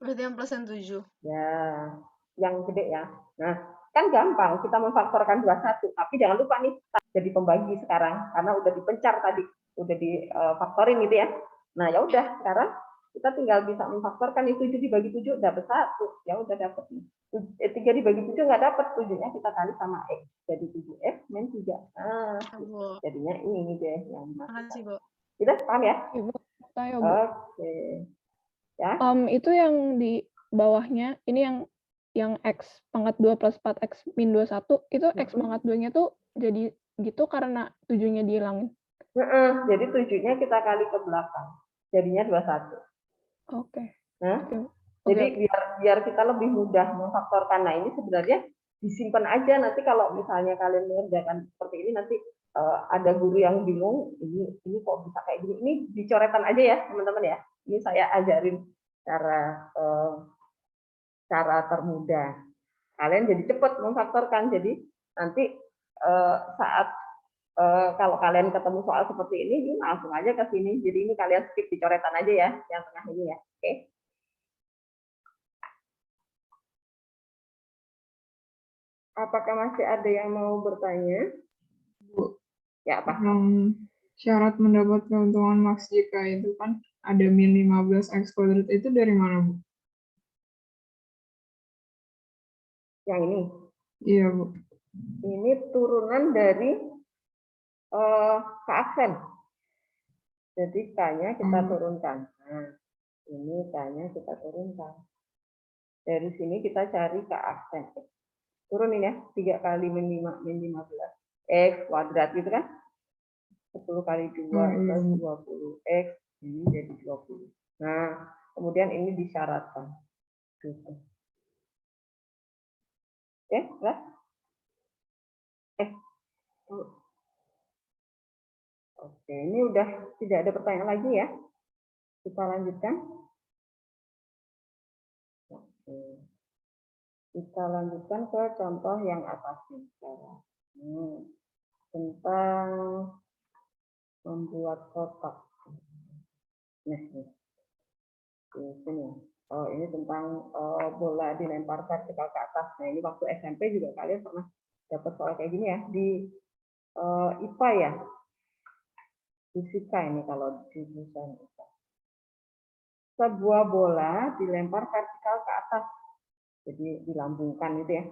Berarti yang plus yang 7. Ya, yang gede ya. Nah, kan gampang kita memfaktorkan 21, tapi jangan lupa nih jadi pembagi sekarang karena udah dipencar tadi, udah difaktorin gitu ya. Nah, ya udah sekarang kita tinggal bisa memfaktorkan nih, 7 dibagi 7 dapat 1. Ya udah dapat nih. 3 dibagi 7 nggak dapat, 7-nya kita kali sama x. Jadi 7x min 3. Nah, jadinya ini deh yang Makasih, Bu. Kita paham ya? Ibu, tanya, Bu. Oke. Ya. Itu yang di bawahnya, ini yang X pangkat 2 plus 4X min 21, itu X pangkat 2-nya tuh jadi gitu karena 7-nya dihilangin. Jadi 7-nya kita kali ke belakang. Jadinya 21. Oke. Nah, jadi biar kita lebih mudah memfaktorkan. Nah, ini sebenarnya disimpan aja, nanti kalau misalnya kalian mengerjakan seperti ini nanti ada guru yang bingung, ini kok bisa kayak gini. Ini dicoretan aja ya, teman-teman ya. Ini saya ajarin cara termudah. Kalian jadi cepat memfaktorkan. Jadi nanti saat kalau kalian ketemu soal seperti ini langsung aja ke sini. Jadi ini kalian skip dicoretan aja ya, yang tengah ini ya. Oke. Apakah masih ada yang mau bertanya? Bu, Ya, apa? Syarat mendapat keuntungan maks jika itu kan ada min 15x kuadrat, itu dari mana, Bu? Yang ini? Iya, Bu. Ini turunan dari K-aksen. Jadi K-nya kita turunkan. Nah, ini K-nya kita turunkan. Dari sini kita cari K-aksen. Turunin ya, 3 kali min 15. X kuadrat gitu kan. 10 kali 2 plus 20. X ini jadi 20. Nah, kemudian ini disyaratkan. Gitu. Lah? Oke, ini udah tidak ada pertanyaan lagi ya. Kita lanjutkan. Oke. Kita lanjutkan ke contoh yang atasnya sekarang. Tentang membuat kotak. Nah, ini sini. Oh, ini tentang bola dilempar vertikal ke atas. Nah, ini waktu SMP juga kalian pernah dapat soal kayak gini ya di IPA ya. Fisika ini kalau di jurusan IPA. Sebuah bola dilempar vertikal ke atas. Jadi dilambungkan gitu ya.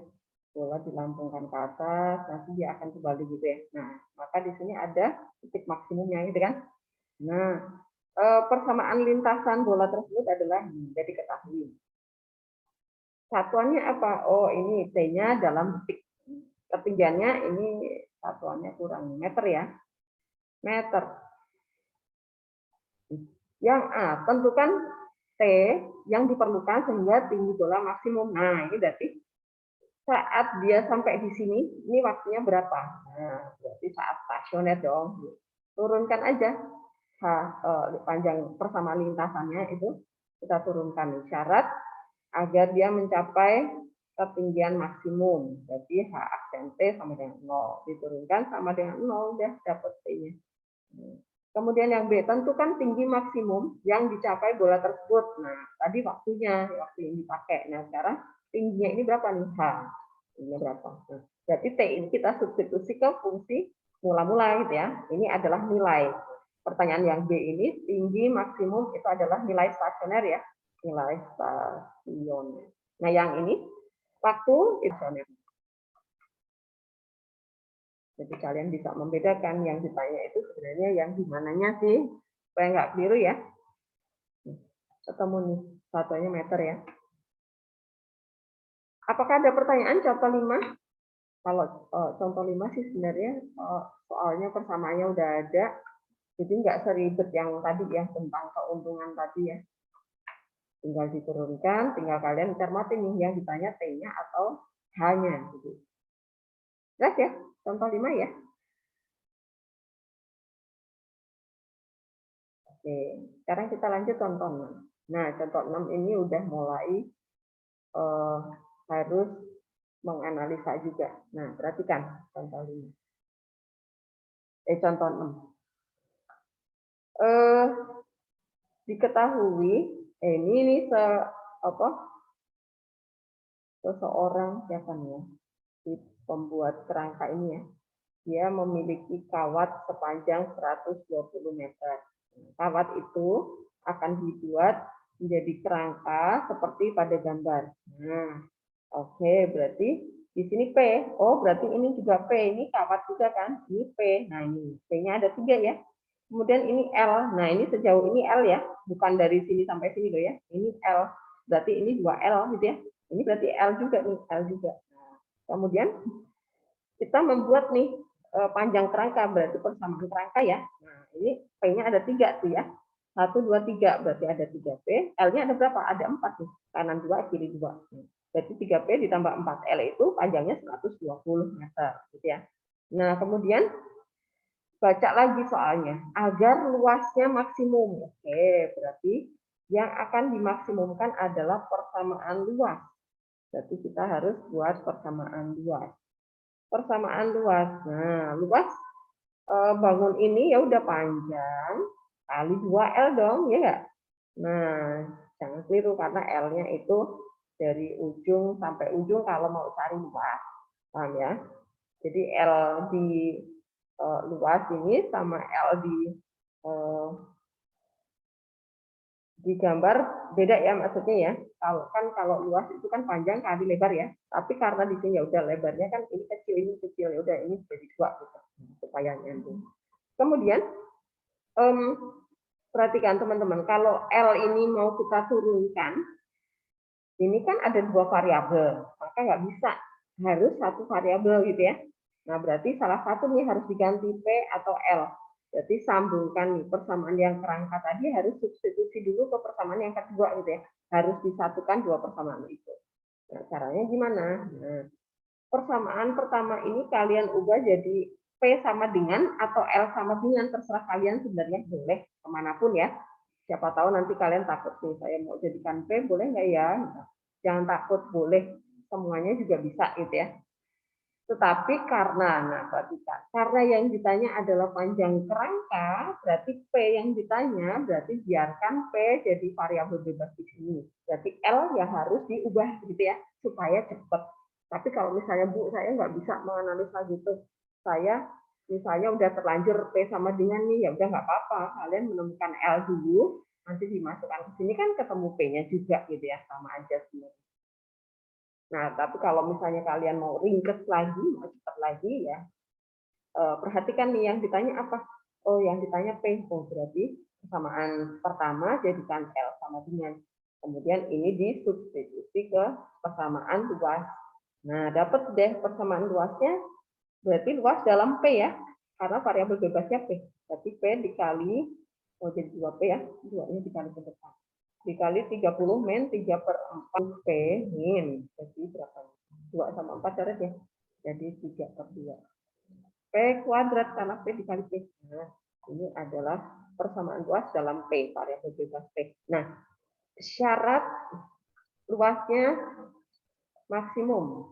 Bola dilambungkan ke atas, nanti dia akan kembali gitu ya. Nah, maka di sini ada titik maksimumnya gitu kan. Nah, persamaan lintasan bola tersebut adalah jadi diketahui. Satuannya apa? Oh, ini T-nya dalam detik. Ketinggiannya ini satuannya kurang meter ya. Meter. Yang A, tentukan T yang diperlukan sehingga tinggi bola maksimum. Nah, ini berarti saat dia sampai di sini, ini waktunya berapa? Nah, berarti saat stasioner dong. Turunkan aja panjang persamaan lintasannya itu kita turunkan. Syarat agar dia mencapai ketinggian maksimum. Jadi H aksen T sama dengan 0. Diturunkan sama dengan 0, udah dapat T-nya. Kemudian yang B, tentukan tinggi maksimum yang dicapai bola tersebut. Nah, tadi waktunya, waktu yang dipakai. Nah, sekarang tingginya ini berapa nih? H. Ini berapa? Nah, berarti T ini kita substitusi ke fungsi mula-mula gitu ya. Ini adalah nilai. Pertanyaan yang B ini tinggi maksimum itu adalah nilai stasioner ya. Nilai stasioner. Nah, yang ini waktu stasioner. Jadi kalian bisa membedakan yang ditanya itu sebenarnya yang di mananya sih, supaya nggak keliru ya. Ketemu nih, satunya meter ya. Apakah ada pertanyaan contoh 5? Kalau contoh 5 sih sebenarnya soalnya persamaannya udah ada, jadi nggak seribet yang tadi ya tentang keuntungan tadi ya. Tinggal diturunkan, tinggal kalian cermati nih yang ditanya T-nya atau H-nya. Gitu. Jelas ya, contoh 5 ya. Oke, sekarang kita lanjut contoh 6. Nah, contoh 6 ini udah mulai harus menganalisa juga. Nah, perhatikan contoh 5. Contoh 6. Diketahui, ini seseorang siapa nih ya, si pembuat kerangka ini ya, dia memiliki kawat sepanjang 120 meter. Kawat itu akan dibuat menjadi kerangka seperti pada gambar. Nah, oke, berarti di sini P. Oh, berarti ini juga P. Ini kawat juga kan? Ini P. Nah, ini P-nya ada 3 ya. Kemudian ini L. Nah, ini sejauh ini L ya. Bukan dari sini sampai sini loh ya. Ini L. Berarti ini 2L gitu ya. Ini berarti L juga nih, L juga. Nah, kemudian kita membuat nih panjang kerangka, berarti persamaan kerangka ya. Nah, ini P-nya ada 3 tuh ya. 1, 2, 3, berarti ada 3P. L-nya ada berapa? Ada 4 nih. Kanan 2, kiri 2. Berarti 3P ditambah 4L itu panjangnya 120 meter. Gitu ya. Nah, kemudian baca lagi soalnya. Agar luasnya maksimum. Oke, berarti yang akan dimaksimumkan adalah persamaan luas. Berarti kita harus buat persamaan luas. Persamaan luas. Nah, luas bangun ini ya udah panjang kali 2L dong, ya nggak? Nah, jangan keliru karena L-nya itu dari ujung sampai ujung kalau mau cari luas. Paham ya? Jadi L di luas ini sama L di gambar beda ya maksudnya ya. Kalau luas itu kan panjang kali lebar ya. Tapi karena di sini ya udah lebarnya kan ini kecil ya udah ini jadi 2 gitu supaya nyambung. Kemudian perhatikan teman-teman, kalau L ini mau kita turunkan, ini kan ada 2 variabel, maka nggak bisa, harus 1 variabel gitu ya. Nah, berarti salah satu nih harus diganti P atau L. Berarti sambungkan nih persamaan yang kerangka tadi harus substitusi dulu ke persamaan yang kedua gitu ya. Harus disatukan 2 persamaan itu. Nah, caranya gimana? Nah, persamaan pertama ini kalian ubah jadi P sama dengan atau L sama dengan, terserah kalian sebenarnya, boleh kemanapun ya. Siapa tahu nanti kalian takut nih, saya mau jadikan P, boleh nggak ya? Jangan takut, boleh. Semuanya juga bisa gitu ya. Tetapi karena yang ditanya adalah panjang kerangka, berarti P yang ditanya, berarti biarkan P jadi variabel bebas di sini. Berarti L yang harus diubah gitu ya, supaya cepat. Tapi kalau misalnya Bu, saya nggak bisa menganalisa gitu. Saya misalnya udah terlanjur P sama dengan nih, ya udah nggak apa-apa. Kalian menemukan L dulu, nanti dimasukkan ke sini kan ketemu P-nya juga gitu ya, sama aja sebenarnya. Nah, tapi kalau misalnya kalian mau ringkes lagi, mau cepat lagi ya, perhatikan nih yang ditanya apa. Oh, yang ditanya P. Oh, berarti persamaan pertama jadikan L sama dengan. Kemudian ini disubstitusi ke persamaan luas. Nah, dapat deh persamaan luasnya, berarti luas dalam P ya, karena variabel bebasnya P. Berarti P dikali, oh jadi 2P ya, 2-nya dikali ke depan. Dikali 30 min 3/4 P min. Jadi berapa? 2 sama 4 coret ya. Jadi 3/2. P kuadrat karena P dikali P. Nah, ini adalah persamaan luas dalam P, variabel bebas P. Nah, syarat luasnya maksimum.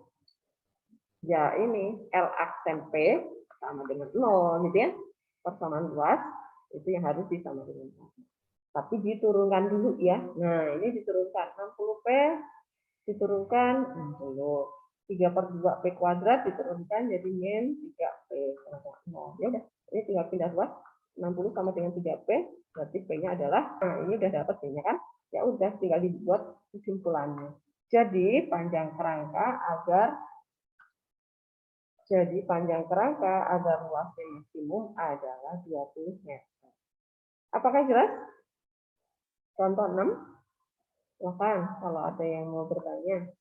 Ya ini L aksen P sama dengan 0 gitu ya. Persamaan luas itu yang harus disama dengan 1. Tapi diturunkan dulu ya. Nah, ini diturunkan 60P, diturunkan 60. 3/2 P kuadrat diturunkan jadi min 3P. Nah, ya udah, ini tinggal pindah ruas. 60 sama dengan 3P, berarti P-nya adalah, nah ini udah dapat P-nya kan? Ya udah, tinggal dibuat kesimpulannya. Jadi panjang kerangka agar luasnya maksimum adalah 20 meter. Apakah jelas? Contoh 6. Silakan kalau ada yang mau bertanya.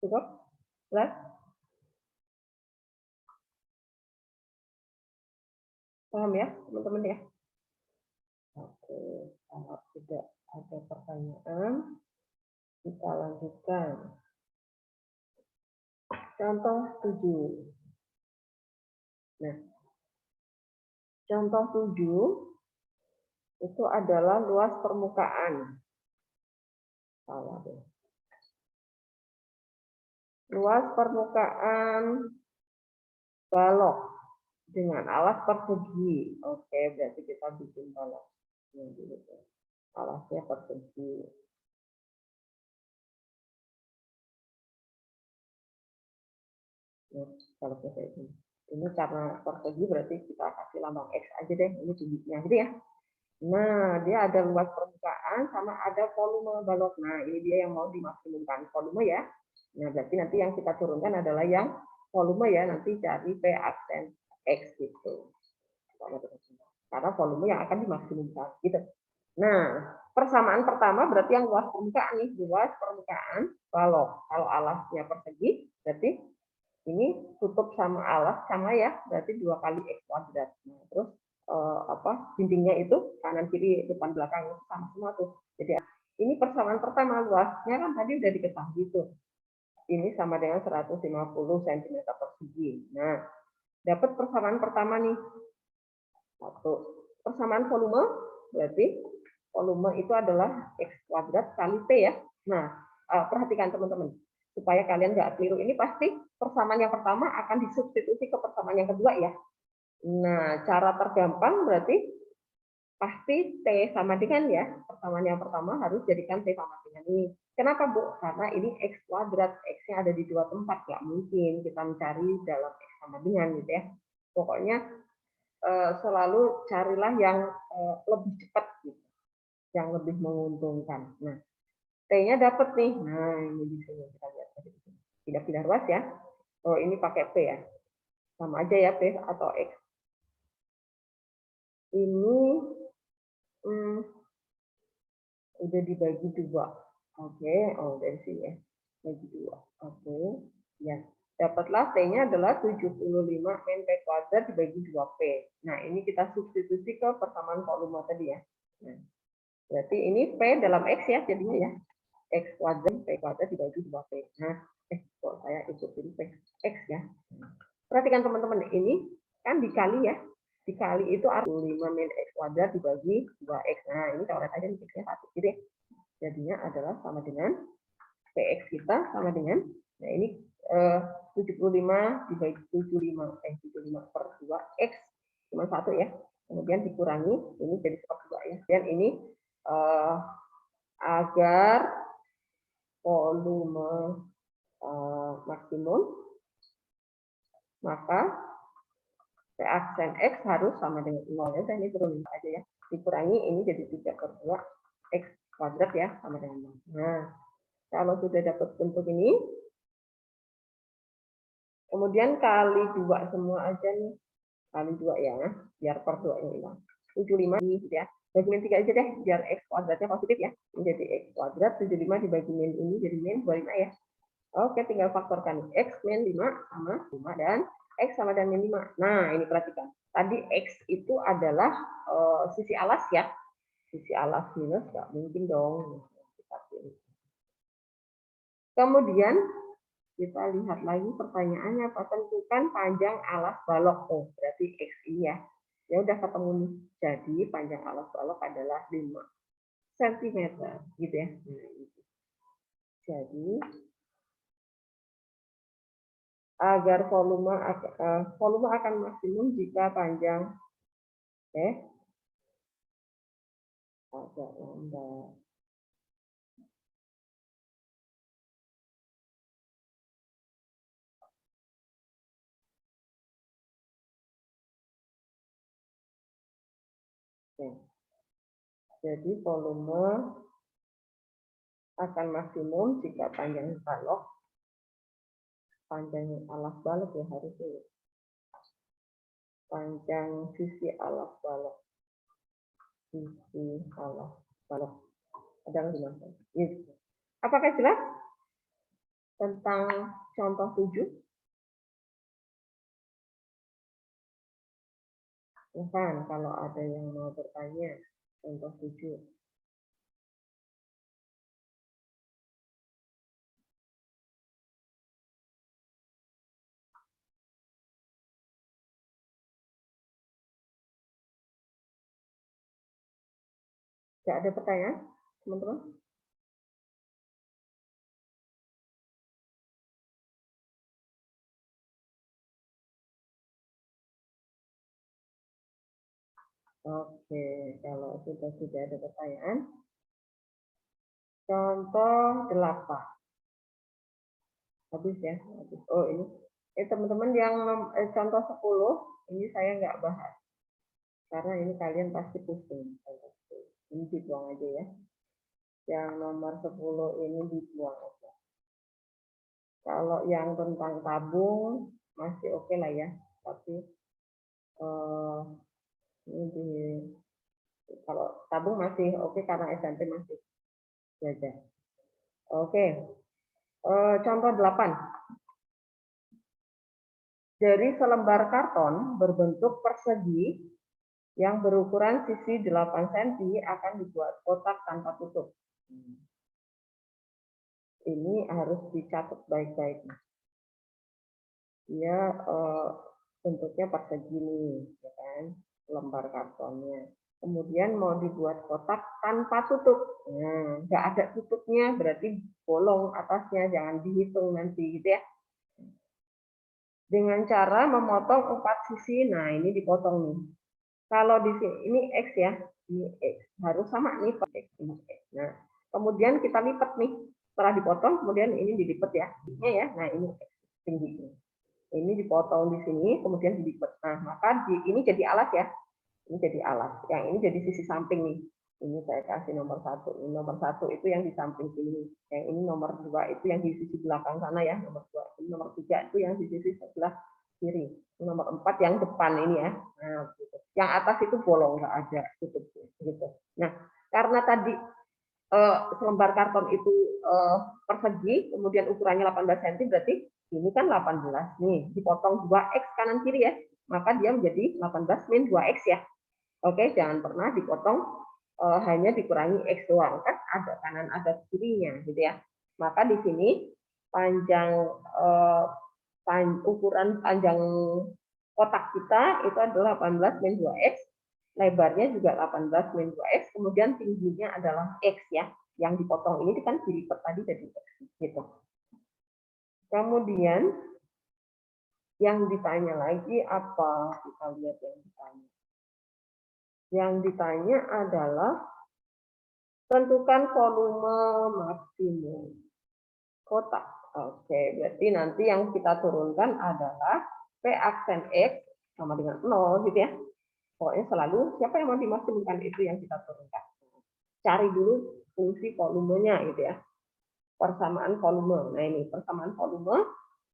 Cukup? Jelas? Paham ya, teman-teman ya? Oke, kalau tidak ada pertanyaan, kita lanjutkan. Contoh 7. Nah, contoh 7 itu adalah luas permukaan. Salah deh. Luas permukaan balok dengan alas persegi. Oke, berarti kita bikin balok. Alasnya persegi. Kalau kayak ini karena persegi berarti kita kasih lambang X aja deh, ini tingginya gitu ya. Nah, dia ada luas permukaan sama ada volume balok. Nah, ini dia yang mau dimaksimumkan volume ya. Nah, berarti nanti yang kita turunkan adalah yang volume ya, nanti cari P aksen X gitu. Karena volume yang akan dimaksimumkan gitu. Nah, persamaan pertama berarti yang luas permukaan nih, luas permukaan balok. Kalau alasnya persegi, berarti ini tutup sama alas sama ya, berarti 2 kali X kuadrat. Nah, terus dindingnya itu kanan kiri depan belakang itu sama semua tuh. Jadi ini persamaan pertama, luasnya kan tadi udah diketahui tuh. Ini sama dengan 150 cm persegi. Nah, dapat persamaan pertama nih. Satu. Persamaan volume berarti volume itu adalah X kuadrat kali P ya. Nah, perhatikan teman-teman, supaya kalian nggak keliru. Ini pasti persamaan yang pertama akan disubstitusi ke persamaan yang kedua ya. Nah, cara tergampang berarti pasti T sama dengan ya, persamaan yang pertama harus jadikan T sama dengan ini. Kenapa Bu? Karena ini X kuadrat, X-nya ada di 2 tempat, nggak mungkin kita mencari dalam X sama dengan gitu ya. Pokoknya selalu carilah yang lebih cepat, gitu, yang lebih menguntungkan. Nah, T-nya dapat nih. Nah, ini di sini kita lihat. Pindah-pindah ruas ya. Oh, ini pakai P ya. Sama aja ya P atau X. Ini udah dibagi 2. Oke, oh dari sini ya. Bagi 2. Oke. Ya. Dapatlah T-nya adalah 75 min P kuadrat dibagi 2P. Nah, ini kita substitusi ke persamaan volume tadi ya. Nah, berarti ini P dalam X ya jadinya ya. X kuadrat P kuadrat dibagi 2P. Nah, kok saya ikutin P X ya. Perhatikan teman-teman, ini kan dikali ya. Dikali itu artinya 5 min X kuadrat dibagi 2X. Nah, ini coret aja nih X-nya 1. Jadi jadinya adalah sama dengan PX kita sama dengan, nah ini 75 dibagi 75 per 2X cuma 1 ya. Kemudian dikurangi, ini jadi 1/2 ya. Dan ini agar volume maksimum, maka P aksen X harus sama dengan 0 ya. Dan ini turunin aja ya. Dikurangi, ini jadi 3/2 X kuadrat ya, sama dengan 0. Nah, kalau sudah dapat bentuk ini, kemudian kali 2 semua aja nih. Kali 2 ya, biar per 2-nya hilang. 75 gitu ya. Bagi min 3 aja deh, biar X kuadratnya positif ya. Ini jadi X kuadrat, 75 dibagi min ini jadi min 25 ya. Oke, tinggal faktorkan. X min 5 sama 5 dan X sama dengan min 5. Nah, ini perhatikan. Tadi X itu adalah sisi alas ya. Sisi alas minus, nggak mungkin dong. Kemudian kita lihat lagi pertanyaannya apa, tentukan panjang alas balok. Oh, berarti X ini ya. Ya udah ketemu nih. Jadi panjang alas balok adalah 5 cm gitu ya. Nah, gitu. Jadi agar volume akan maksimum jika panjang agak lambat. Oke. Jadi volume akan maksimum jika panjang balok, panjang alas balok ya harusnya. Panjang sisi alas balok, sisi alas balok adalah 5 cm. Apakah jelas tentang contoh 7? Bukan, kalau ada yang mau bertanya, contoh 7. Tidak ada pertanyaan, teman-teman? Oke, kalau sudah tidak ada pertanyaan, contoh 8. Habis ya, habis. Oh ini, teman-teman yang contoh 10, ini saya nggak bahas. Karena ini kalian pasti pusing. Ini dibuang aja ya. Yang nomor 10 ini dibuang aja. Kalau yang tentang tabung, masih oke lah ya. Tapi, ini kalau tabung masih oke karena SMP masih belajar. Oke. Contoh 8. Dari selembar karton berbentuk persegi yang berukuran sisi 8 cm akan dibuat kotak tanpa tutup. Ini harus dicatat baik-baik. Dia bentuknya persegi nih, ya kan? Lembar kartonnya. Kemudian mau dibuat kotak tanpa tutup. Nah, nggak ada tutupnya, berarti bolong atasnya, jangan dihitung nanti, gitu ya. Dengan cara memotong 4 sisi, nah ini dipotong nih. Kalau di sini, ini X ya, ini X. Harus sama nih, X, ini X. Nah, kemudian kita lipat nih. Setelah dipotong, kemudian ini dilipat ya. Ini ya, nah ini X tingginya. Ini dipotong di sini, kemudian dilipat. Nah, maka ini jadi alas ya. Ini jadi alas. Yang ini jadi sisi samping nih. Ini saya kasih nomor 1. Ini nomor 1 itu yang di samping sini. Yang ini nomor 2 itu yang di sisi belakang sana ya. Nomor 2. Ini nomor 3 itu yang di sisi sebelah kiri. Ini nomor 4 yang depan ini ya. Nah, gitu. Yang atas itu bolong, nggak ada tutup gitu. Nah, karena tadi selembar karton itu persegi, kemudian ukurannya 18 cm, berarti ini kan 18 nih, dipotong 2x kanan kiri ya, maka dia menjadi 18 min 2x ya. Oke, jangan pernah dipotong hanya dikurangi x doang, kan ada kanan ada kirinya gitu ya. Maka di sini panjang ukuran panjang kotak kita itu adalah 18 min 2x, lebarnya juga 18 min 2x, kemudian tingginya adalah x ya. Yang dipotong ini kan dilipat tadi jadi x gitu. Kemudian yang ditanya lagi apa? Kita lihat yang ditanya. Yang ditanya adalah tentukan volume maksimum kotak. Oke, berarti nanti yang kita turunkan adalah P aksen X sama dengan 0 gitu ya. Pokoknya selalu siapa yang mau dimaksimumkan itu yang kita turunkan. Cari dulu fungsi volumenya gitu ya. Persamaan volume. Nah ini persamaan volume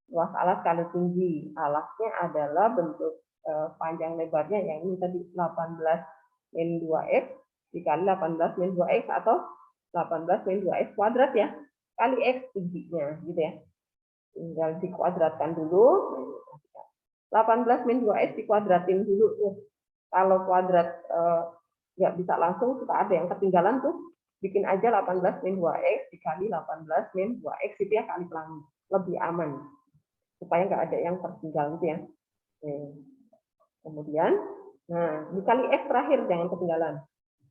luas alas kali tinggi. Alasnya adalah bentuk panjang lebarnya yang ini tadi 18 min 2x dikali 18 min 2x atau 18 min 2x kuadrat ya. Kali x tingginya gitu ya. Tinggal dikuadratkan dulu. 18 min 2x dikuadratin dulu tuh. Kalau kuadrat nggak bisa langsung, suka ada yang ketinggalan tuh, bikin aja 18 min 2x dikali 18 min 2x itu ya kali pelangi. Lebih aman. Supaya nggak ada yang tertinggal gitu ya. Kemudian, nah dikali x terakhir, jangan ketinggalan.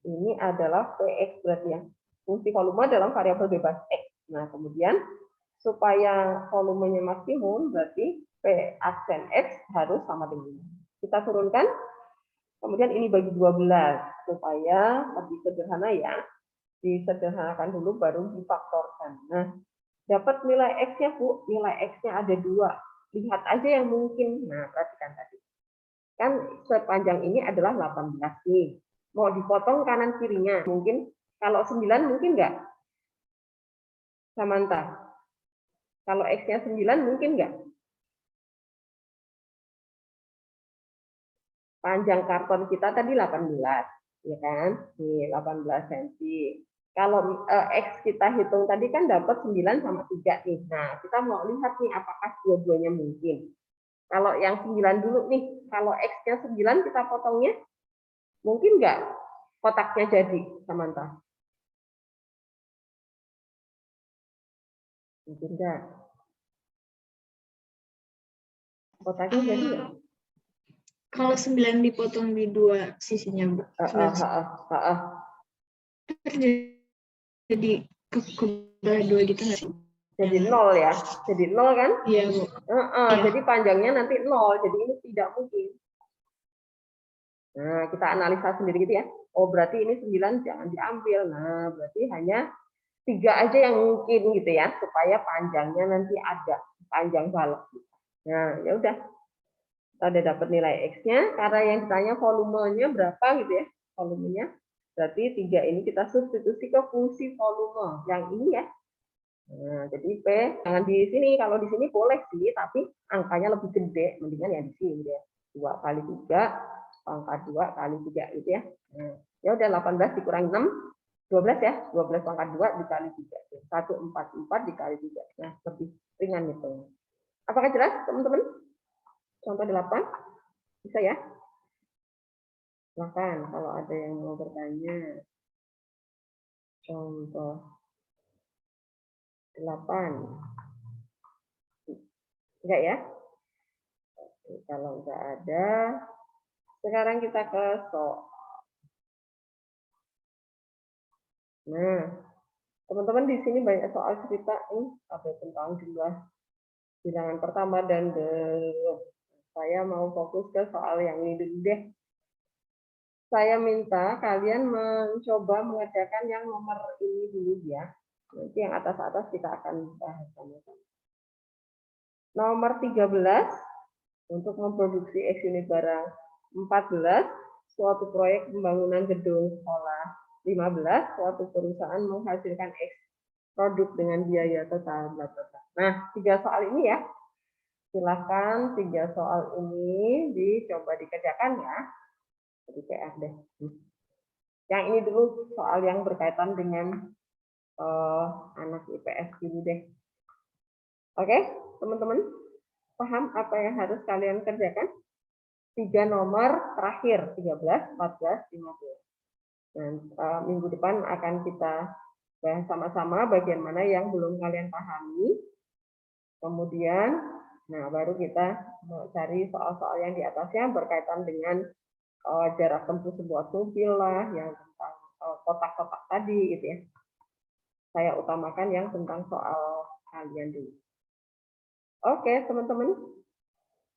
Ini adalah Px berarti ya. Fungsi volume dalam variabel bebas x. Nah kemudian, supaya volumenya maksimum, berarti P aksen x harus sama dengan. Kita turunkan Kemudian ini bagi 12 supaya lebih sederhana ya. Disederhanakan dulu baru difaktorkan. Nah, dapat nilai X-nya, Bu. Nilai X-nya ada 2. Lihat aja yang mungkin. Nah, perhatikan tadi. Kan sepanjang ini adalah 18 nih. Mau dipotong kanan kirinya. Mungkin kalau 9 mungkin nggak? Samantha. Kalau X-nya 9 mungkin nggak? Panjang karton kita tadi 18, ya kan? Nih 18 cm. Kalau X kita hitung tadi kan dapat 9 sama 3 nih. Nah, kita mau lihat nih apakah dua-duanya mungkin. Kalau yang 9 dulu nih, kalau X-nya 9 kita potongnya, mungkin nggak kotaknya jadi, Samantha? Mungkin nggak? Kotaknya jadi nggak? Kalau 9 dipotong di dua sisinya, Mbak. Jadi ke belah dua gitu nggak sih? Jadi 0 ya? Jadi 0 kan? Iya, Bu. Jadi panjangnya nanti 0, jadi ini tidak mungkin. Nah, kita analisa sendiri gitu ya. Oh, berarti ini 9 jangan diambil. Nah, berarti hanya 3 aja yang mungkin gitu ya, supaya panjangnya nanti ada panjang balok. Nah, ya udah. Ada dapat nilai X-nya, karena yang ditanya volumenya berapa gitu ya, volumenya. Berarti 3 ini kita substitusi ke fungsi volume. Yang ini ya. Nah, jadi P, jangan di sini. Kalau di sini boleh sih, tapi angkanya lebih gede. Mendingan yang di sini ya. 2 kali 3, pangkat 2 kali 3 gitu ya. Nah, ya udah 18 dikurangi 6, 12 ya. 12 pangkat 2 dikali 3. 144 dikali 3. Nah, lebih ringan gitu. Apakah jelas, teman-teman? Contoh 8. Bisa ya? Silahkan kalau ada yang mau bertanya. Contoh 8. Enggak ya? Oke, kalau enggak ada, sekarang kita ke soal. Nah, teman-teman di sini banyak soal cerita nih, ada tentang jumlah bilangan pertama dan saya mau fokus ke soal yang ini dulu deh. Saya minta kalian mencoba mengerjakan yang nomor ini dulu ya. Nanti yang atas-atas kita akan bahas sama-sama. Nomor 13, untuk memproduksi X unit barang. 14, suatu proyek pembangunan gedung sekolah. 15, suatu perusahaan menghasilkan X produk dengan biaya total. Nah, 3 soal ini ya. Silahkan 3 soal ini dicoba dikerjakan ya. Jadi PR deh. Yang ini dulu soal yang berkaitan dengan anak IPS dulu deh. Oke, teman-teman, paham apa yang harus kalian kerjakan? 3 nomor terakhir, 13, 14, 15. Dan minggu depan akan kita bahas sama-sama bagian mana yang belum kalian pahami. Kemudian, nah baru kita cari soal-soal yang di atasnya berkaitan dengan jarak tempuh sebuah mobil lah, yang tentang kotak-kotak tadi gitu ya. Saya utamakan yang tentang soal kalian dulu. Oke, teman-teman.